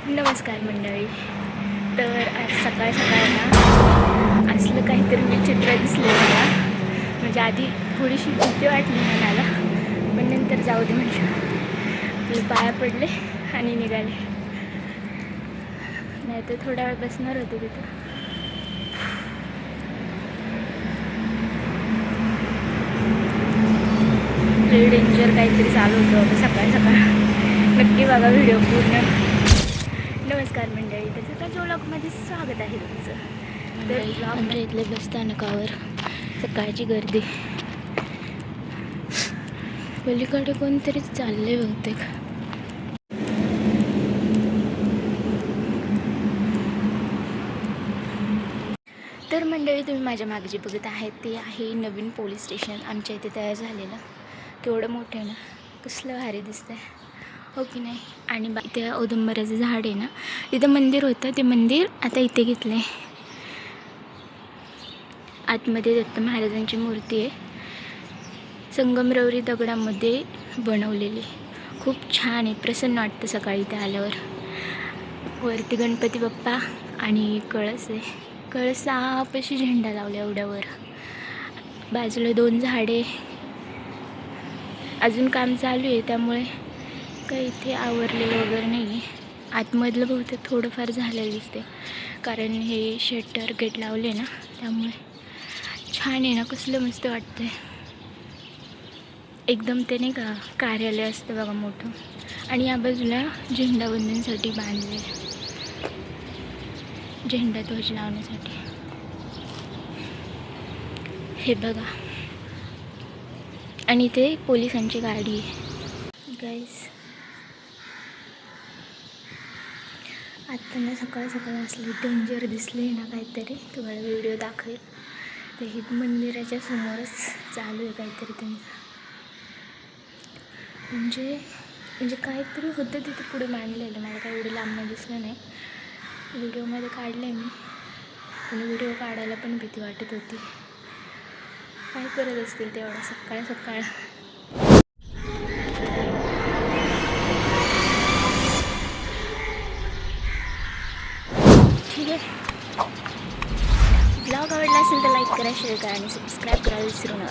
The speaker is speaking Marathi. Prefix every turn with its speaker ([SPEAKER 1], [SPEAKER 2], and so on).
[SPEAKER 1] नमस्कार मंडळी. तर आज सकाळ सकाळ ना असलं काहीतरी विचित्र दिसलं मला. म्हणजे आधी थोडीशी भीती वाटली मनाला, पण नंतर जाऊ दे म्हणजे आपले पाया पडले आणि निघाले. नाही तर थोड्या वेळ बसणार होते तिथं. डेंजर काहीतरी चालू होतं आता सकाळ सकाळ. नक्की बघा व्हिडिओ पूर्ण. नमस्कार मंडळी, तर सकाळच्या व्लॉगमध्ये स्वागत आहे तुमचं. तर आमच्या इथले बसस्थानकावर सकाळची गर्दी. पलीकडे कोणतरीच चालले बहुतेक. तर मंडळी, तुम्ही माझ्या मागे जे बघत आहेत ते आहे नवीन पोलीस स्टेशन आमच्या इथे तयार झालेलं. केवढं मोठं आहे ना, कसलं भारी दिसतंय, हो की नाही. आणि इथे औदुंबराचं झाड आहे ना, तिथं मंदिर होतं, ते मंदिर आता इथे घेतलं आहे. आतमध्ये दत्त महाराजांची मूर्ती आहे, संगमरवरी दगडामध्ये बनवलेली. खूप छान आहे, प्रसन्न वाटतं सकाळी इथे आल्यावर. वरती गणपती बाप्पा आणि कळस आहे. कळसापाशी झेंडा लावला एवढ्यावर. बाजूला 2 झाडे. अजून काम चालू आहे त्यामुळे काही इथे आवरलेलं वगैरे नाही आहे. आतमधलं बहुतेक थोडंफार झालेलं दिसते, कारण हे शटर गेट लावले ना, त्यामुळे. छान आहे ना, कसलं मस्त वाटतंय एकदम. ते नाही का कार्यालय असतं बघा मोठं, आणि या बाजूला झेंडावंदनसाठी बांधले, झेंडा ध्वज लावण्यासाठी. हे बघा, आणि इथे पोलिसांची गाडी आहे. गाईस, आता ना सकाळ सकाळ असले डेंजर दिसले ना काहीतरी, तुम्हाला व्हिडिओ दाखवेल. ते हे मंदिराच्या समोरच चालू आहे काहीतरी त्यांचं. म्हणजे काहीतरी होतं तिथे पुढे मांडलेलं. मला काही एवढं लांबणं दिसलं नाही. व्हिडिओमध्ये काढलं आहे मी, पण व्हिडिओ काढायला पण भीती वाटत होती. काय करत असतील तेवढं सकाळ सकाळ. ठीक आहे, ब्लॉग आवडला असेल तर लाईक करा, शेअर करा आणि सबस्क्राईब करायला विसरू नका.